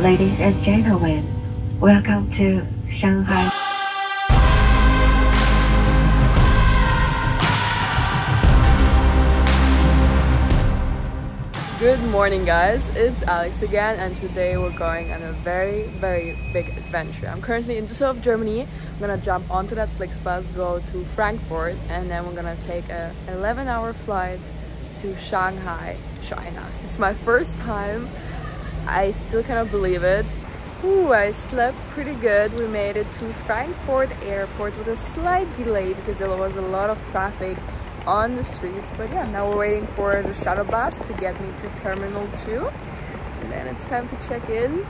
Ladies and gentlemen, welcome to Shanghai. Good morning guys, it's Alex again, and today we're going on a very big adventure. I'm currently in Düsseldorf, Germany. I'm gonna jump onto that Flixbus, go to Frankfurt, and then we're gonna take a 11-hour flight to Shanghai, China. It's my first time. I still cannot believe it. Ooh, I slept pretty good. We made it to Frankfurt airport with a slight delay because there was a lot of traffic on the streets, but yeah, now we're waiting for the shuttle bus to get me to Terminal 2, and then it's time to check in.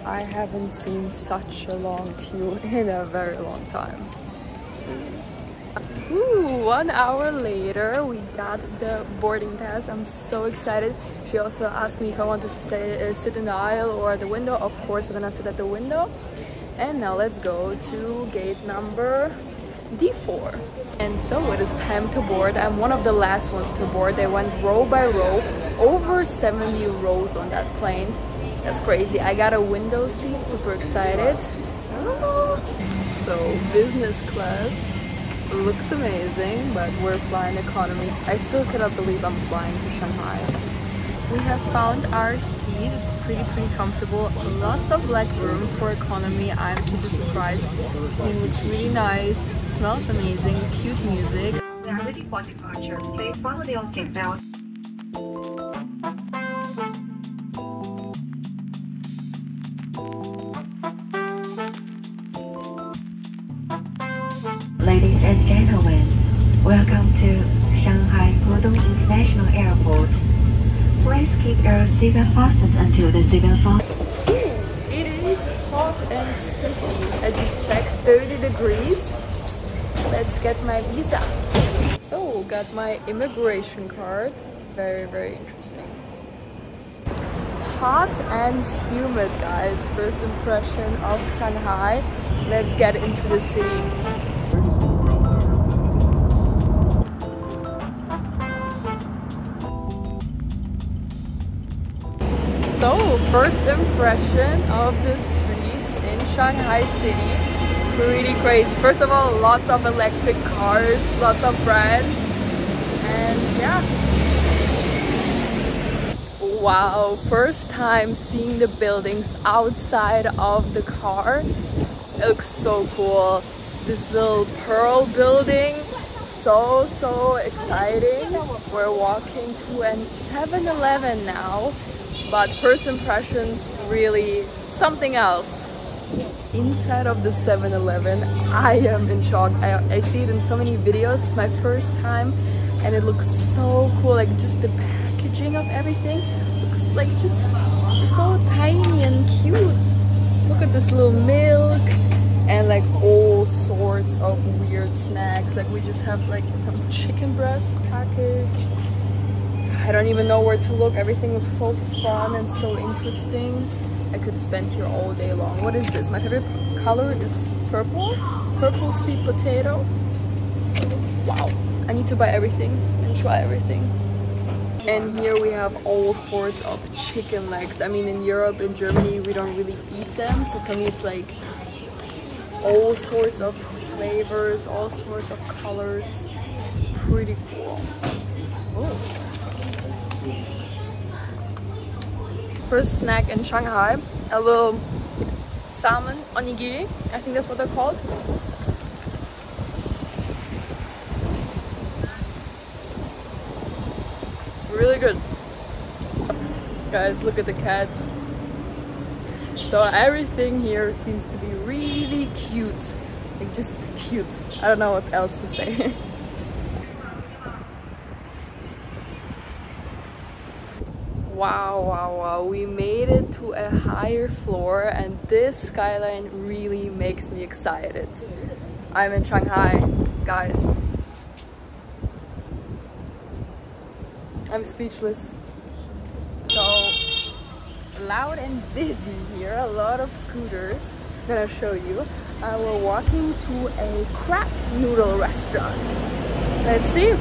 I haven't seen such a long queue in a very long time. Ooh, 1 hour later we got the boarding pass. I'm so excited. She also asked me if I want to sit in the aisle or at the window. Of course we're gonna sit at the window. And now let's go to gate number D4. And so it is time to board. I'm one of the last ones to board. They went row by row, over 70 rows on that plane. That's crazy. I got a window seat, super excited. So business class looks amazing, but we're flying economy. I still cannot believe I'm flying to Shanghai. We have found our seat. It's pretty comfortable. Lots of leg room for economy. I'm super surprised. It looks really nice, smells amazing, cute music. We are ready for departure. Please follow the seatbelt. Ladies and gentlemen, welcome to Shanghai Pudong International Airport. Please keep your seatbelt fastened until the seatbelt sign. It is hot and sticky. I just checked, 30 degrees. Let's get my visa. So, got my immigration card. Very interesting. Hot and humid, guys. First impression of Shanghai. Let's get into the city. So, first impression of the streets in Shanghai city, pretty crazy. First of all, lots of electric cars, lots of brands, and yeah. Wow, first time seeing the buildings outside of the car. It looks so cool. This little pearl building, so exciting. We're walking to a 7-Eleven now. But first impressions, really something else. Inside of the 7-Eleven, I am in shock. I see it in so many videos. It's my first time and it looks so cool. Like just the packaging of everything looks like just so tiny and cute. Look at this little milk and like all sorts of weird snacks. Like we just have like some chicken breast package. I don't even know where to look. Everything looks so fun and so interesting. I could spend here all day long. What is this? My favorite color is purple. Purple sweet potato. Wow. I need to buy everything and try everything. And here we have all sorts of chicken legs. I mean, in Europe, in Germany, we don't really eat them. So for me, it's like all sorts of flavors, all sorts of colors. Pretty cool. Oh. First snack in Shanghai, a little salmon onigiri, I think that's what they're called. Really good. Guys, look at the cats. So everything here seems to be really cute, like just cute. I don't know what else to say. Wow, we made it to a higher floor and this skyline really makes me excited. I'm in Shanghai, guys. I'm speechless. So loud and busy here, a lot of scooters. I'm gonna show you. We're walking to a crab noodle restaurant. Let's see.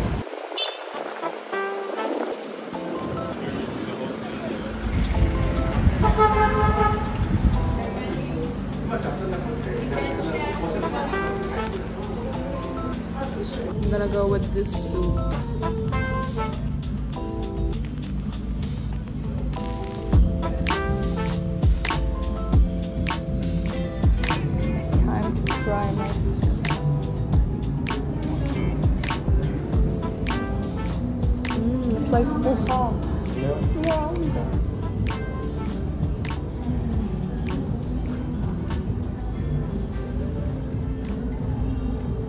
gonna go with this soup. Time to try my soup. It's like buha. Yeah.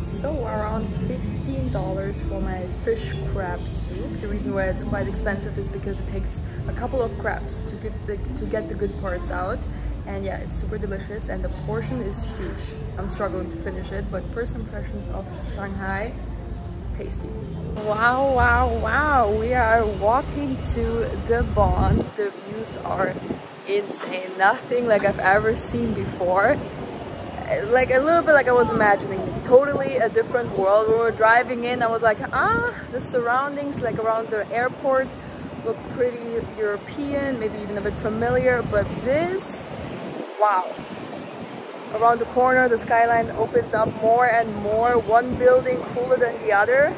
So around $15 for my fish crab soup. The reason why it's quite expensive is because it takes a couple of crabs to get the good parts out. And yeah, it's super delicious and the portion is huge. I'm struggling to finish it, but first impressions of Shanghai, tasty. Wow, wow, wow. We are walking to the Bund. The views are insane. Nothing like I've ever seen before. Like a little bit like I was imagining. Totally a different world. When we were driving in, I was like, the surroundings like around the airport look pretty European, maybe even a bit familiar, but this, wow. Around the corner, the skyline opens up more and more, one building cooler than the other.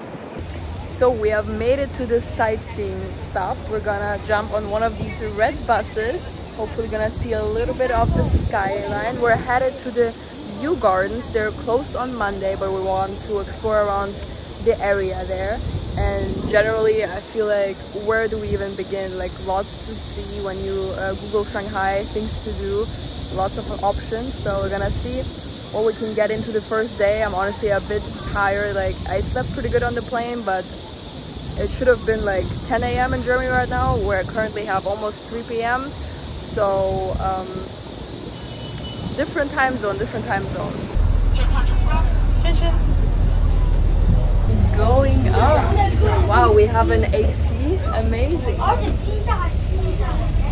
So we have made it to the sightseeing stop. We're gonna jump on one of these red buses. Hopefully gonna see a little bit of the skyline. We're headed to the View Gardens. They're closed on Monday, but we want to explore around the area there. And generally, I feel like, where do we even begin? Like, lots to see when you Google Shanghai, things to do, lots of options. So we're gonna see what we can get into the first day. I'm honestly a bit tired. Like, I slept pretty good on the plane, but it should have been like 10 a.m. in Germany right now. We currently have almost 3 p.m. So different time zone. Going up. Wow, we have an AC. Amazing.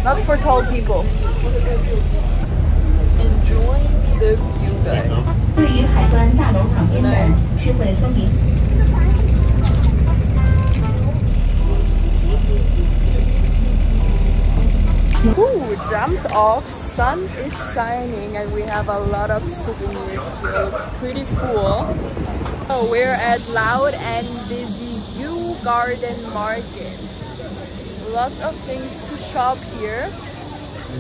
Not for tall people. Enjoying the view, guys. Nice. Ooh, jumped off. Sun is shining and we have a lot of souvenirs here. Looks pretty cool. So we're at Loud and Busy View Garden Market. Lots of things to shop here.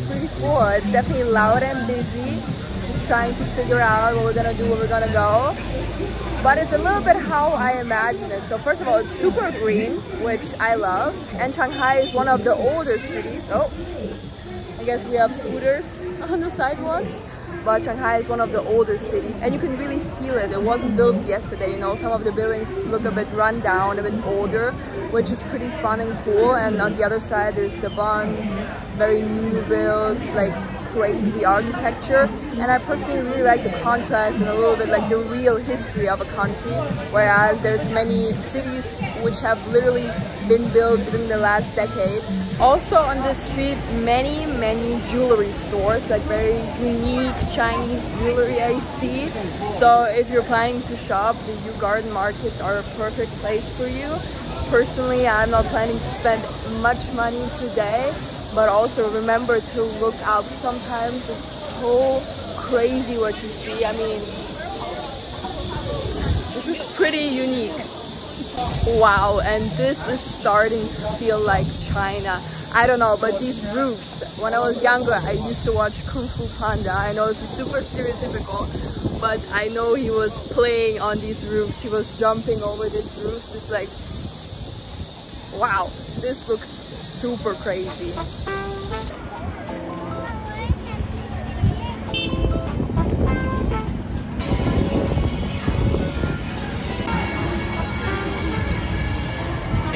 Pretty cool. It's definitely loud and busy. Just trying to figure out what we're gonna do, where we're gonna go. But it's a little bit how I imagine it. So first of all, it's super green, which I love. And Shanghai is one of the older cities. Oh, I guess we have scooters on the sidewalks. But Shanghai is one of the older cities. And you can really feel it. It wasn't built yesterday, you know. Some of the buildings look a bit run down, a bit older, which is pretty fun and cool. And on the other side, there's the Bund, very new build, like crazy architecture. And I personally really like the contrast and a little bit like the real history of a country, whereas there's many cities which have literally been built within the last decade. Also on this street, many jewelry stores, like very unique Chinese jewelry I see. So if you're planning to shop, the View Garden markets are a perfect place for you. Personally, I'm not planning to spend much money today, but also remember to look up. Sometimes it's so crazy what you see. I mean, this is pretty unique. Wow, and this is starting to feel like China. I don't know, but these roofs, when I was younger, I used to watch Kung Fu Panda. I know it's super stereotypical, but I know he was playing on these roofs. He was jumping over these roofs. It's like, wow, this looks super crazy.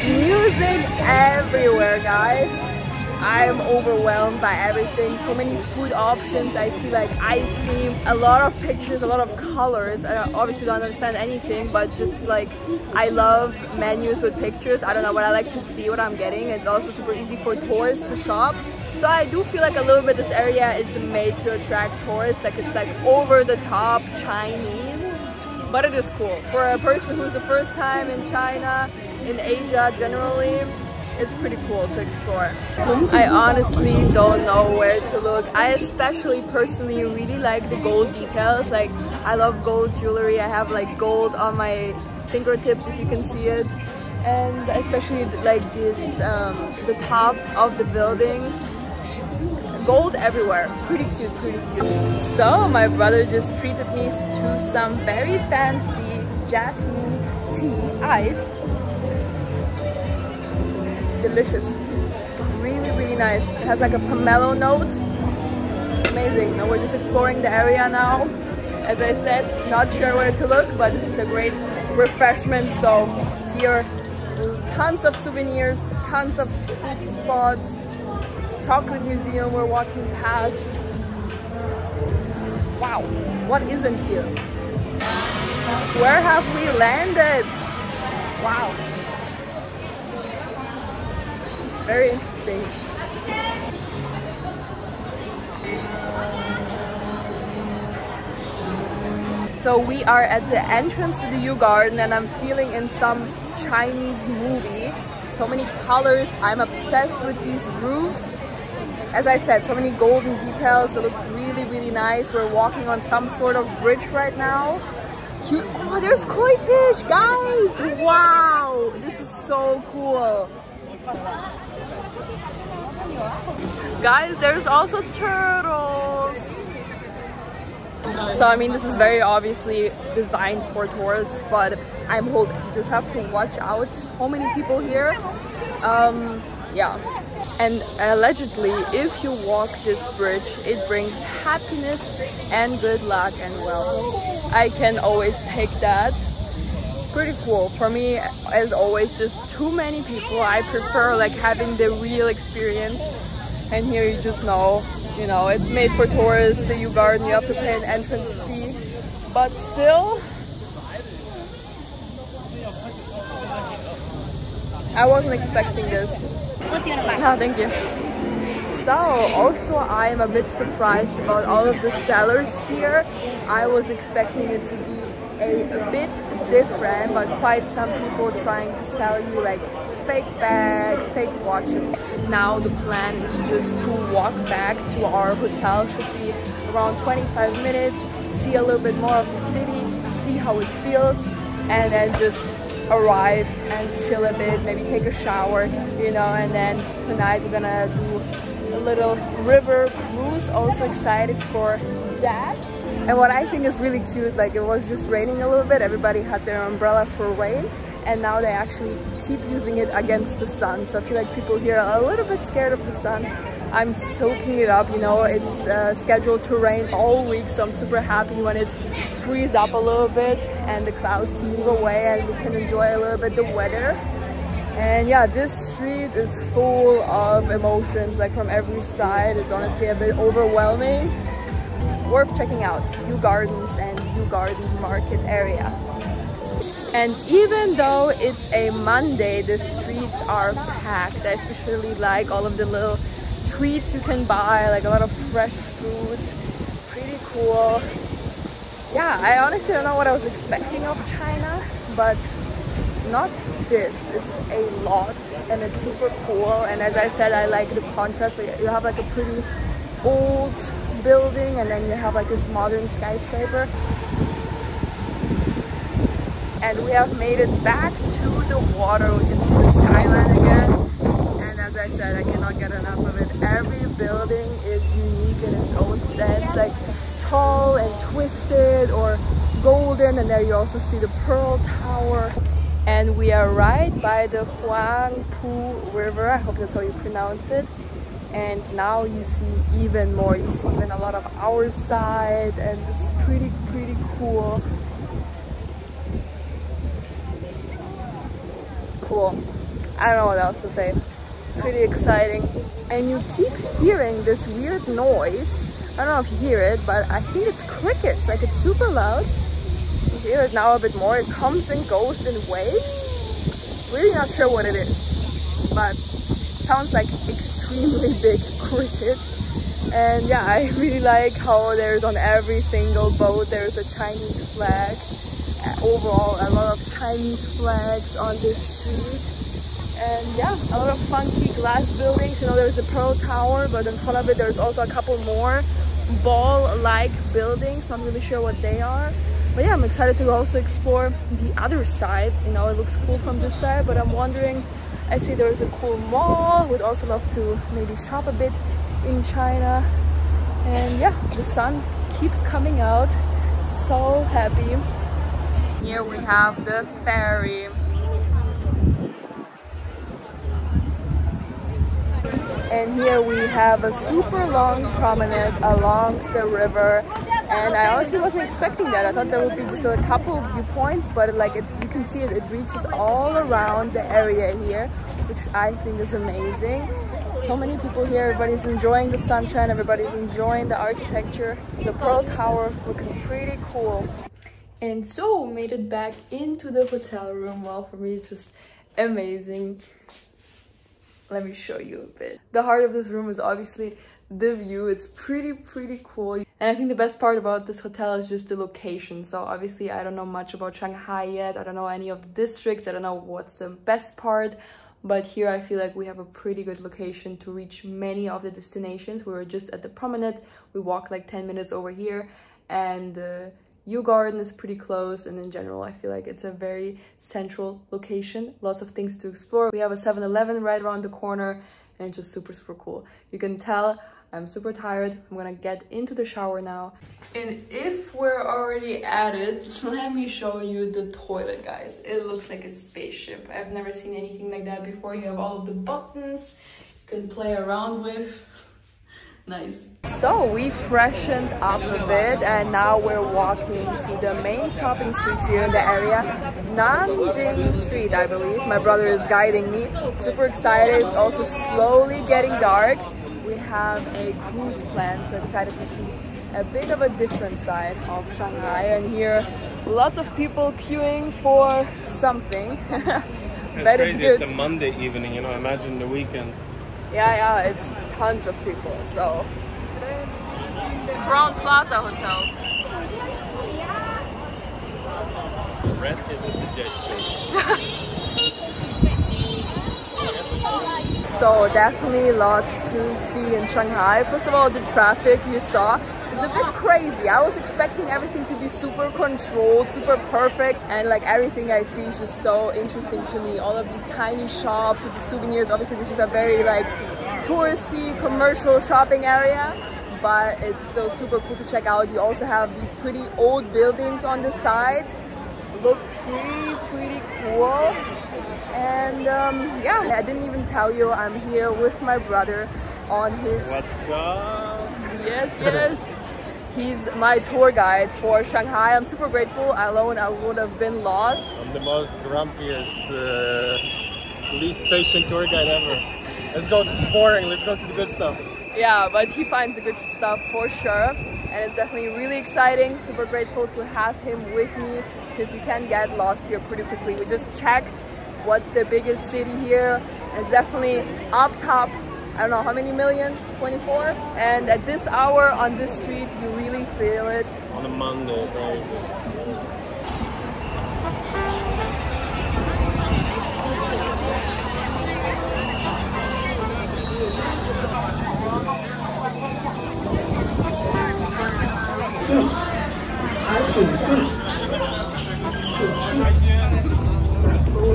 Music everywhere, guys. I'm overwhelmed by everything. So many food options. I see like ice cream, a lot of pictures, a lot of colors. I obviously don't understand anything, but just like, I love menus with pictures. I don't know, but I like to see what I'm getting. It's also super easy for tourists to shop. So I do feel like a little bit this area is made to attract tourists. Like, it's like over the top Chinese, but it is cool. For a person who's the first time in China, in Asia generally, it's pretty cool to explore. I honestly don't know where to look. I especially personally really like the gold details. Like, I love gold jewelry. I have like gold on my fingertips if you can see it. And especially like this, the top of the buildings, gold everywhere. Pretty cute, pretty cute. So my brother just treated me to some very fancy jasmine tea, iced. Delicious. Really, really nice. It has like a pomelo note. Amazing. Now we're just exploring the area now. As I said, not sure where to look, but this is a great refreshment. So here, tons of souvenirs, tons of food spots, chocolate museum we're walking past. Wow, what isn't here? Where have we landed? Wow. Very interesting. So we are at the entrance to the Yu Garden and I'm feeling in some Chinese movie. So many colors. I'm obsessed with these roofs. As I said, so many golden details. It looks really, really nice. We're walking on some sort of bridge right now. Cute. Oh, there's koi fish, guys! Wow, this is so cool. Guys, there's also turtles. So I mean, this is very obviously designed for tourists, but I'm hooked. You just have to watch out. So many people here. Yeah. And allegedly, if you walk this bridge, it brings happiness and good luck and wealth. I can always take that. Pretty cool. For me, as always, just too many people. I prefer like having the real experience. And here you just know, you know, it's made for tourists. The Yu Garden, you have to pay an entrance fee. But still, I wasn't expecting this. What do you want to buy? No, thank you. So, also I'm a bit surprised about all of the sellers here. I was expecting it to be a bit different, but quite some people trying to sell you like fake bags, fake watches. Now the plan is just to walk back to our hotel. Should be around 25 minutes, see a little bit more of the city, see how it feels, and then just arrive and chill a bit, maybe take a shower, you know, and then tonight we're gonna do a little river cruise. Also excited for that. And what I think is really cute, like it was just raining a little bit, everybody had their umbrella for rain, and now they actually keep using it against the sun. So I feel like people here are a little bit scared of the sun. I'm soaking it up, you know, it's scheduled to rain all week, so I'm super happy when it frees up a little bit and the clouds move away and we can enjoy a little bit the weather. And yeah, this street is full of emotions, like from every side. It's honestly a bit overwhelming. Worth checking out, Yu Gardens and Yu Garden Market area. And even though it's a Monday, the streets are packed. I especially like all of the little treats you can buy, like a lot of fresh food. Pretty cool. Yeah, I honestly don't know what I was expecting of China, but not this. It's a lot and it's super cool. And as I said, I like the contrast. Like, you have like a pretty old building and then you have like this modern skyscraper. And we have made it back to the water. We can see the skyline again. And as I said, I cannot get enough of it. Every building is unique in its own sense, like tall and twisted or golden. And there you also see the Pearl Tower. And we are right by the Huangpu River. I hope that's how you pronounce it. And now you see even more. You see even a lot of our side, and it's pretty cool. Cool. I don't know what else to say. Pretty exciting. And you keep hearing this weird noise. I don't know if you hear it, but I think it's crickets. Like, it's super loud. You hear it now a bit more. It comes and goes in waves. Really not sure what it is, but it sounds like extremely big crickets. And yeah, I really like how there's on every single boat there's a Chinese flag. Overall, a lot of Chinese flags on this street. And yeah, a lot of funky glass buildings. You know, there's the Pearl Tower, but in front of it there's also a couple more ball-like buildings. Not really sure what they are. But yeah, I'm excited to also explore the other side. You know, it looks cool from this side, but I'm wondering, I see there's a cool mall. Would also love to maybe shop a bit in China. And yeah, the sun keeps coming out. So happy. Here we have the ferry. And here we have a super long promenade along the river. And I honestly wasn't expecting that. I thought there would be just a couple of viewpoints, but like you can see it reaches all around the area here, which I think is amazing. So many people here, everybody's enjoying the sunshine, everybody's enjoying the architecture. The Pearl Tower looking pretty cool. And so made it back into the hotel room. Well, for me it's just amazing. Let me show you a bit. The heart of this room is obviously the view. It's pretty cool. And I think the best part about this hotel is just the location. So obviously I don't know much about Shanghai yet. I don't know any of the districts. I don't know what's the best part. But here I feel like we have a pretty good location to reach many of the destinations. We were just at the promenade. We walked like 10 minutes over here. And Yew Garden is pretty close, and in general I feel like it's a very central location. Lots of things to explore. We have a 7-Eleven right around the corner, and it's just super cool. You can tell I'm super tired. I'm gonna get into the shower now. And if we're already at it, let me show you the toilet, guys. It looks like a spaceship. I've never seen anything like that before. You have all of the buttons you can play around with. Nice. So we freshened up a bit and now we're walking to the main shopping street here in the area, Nanjing Street, I believe. My brother is guiding me. Super excited. It's also slowly getting dark. We have a cruise plan, so excited to see a bit of a different side of Shanghai. And here lots of people queuing for something. But crazy. It's good. It's a Monday evening, you know, imagine the weekend. Yeah, it's tons of people. So Crown Plaza Hotel. Red is a suggestion. So definitely lots to see in Shanghai. First of all, the traffic you saw is a bit crazy. I was expecting everything to be super controlled, super perfect, and like everything I see is just so interesting to me. All of these tiny shops with the souvenirs. Obviously this is a very like touristy commercial shopping area, but it's still super cool to check out. You also have these pretty old buildings on the side. Look pretty cool. And yeah, I didn't even tell you I'm here with my brother on his... What's up? Yes. He's my tour guide for Shanghai. I'm super grateful. Alone, I would have been lost. I'm the most grumpiest, least patient tour guide ever. Let's go, this is boring. Let's go to the good stuff. Yeah, but he finds the good stuff for sure. And it's definitely really exciting. Super grateful to have him with me because you can get lost here pretty quickly. We just checked what's the biggest city here. It's definitely up top. I don't know how many million, 24. And at this hour on this street, you really feel it. On a Monday, very good.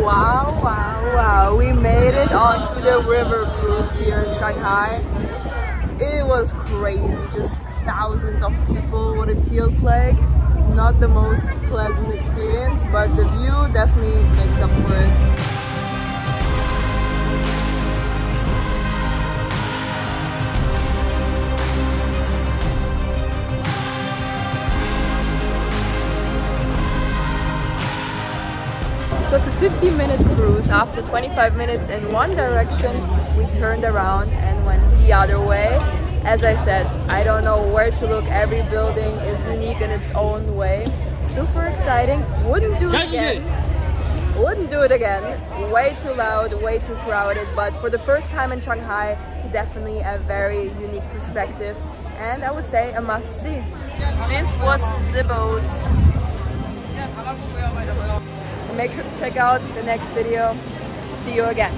Wow, we made it onto the river cruise here in Shanghai. It was crazy, just thousands of people, what it feels like. Not the most pleasant experience, but the view definitely makes up for it. So it's a 50-minute cruise. After 25 minutes in one direction, we turned around and went the other way. As I said, I don't know where to look. Every building is unique in its own way. Super exciting. Wouldn't do it again. Wouldn't do it again. Way too loud, way too crowded. But for the first time in Shanghai, definitely a very unique perspective. And I would say a must-see. This was the boat. Make sure to check out the next video. See you again.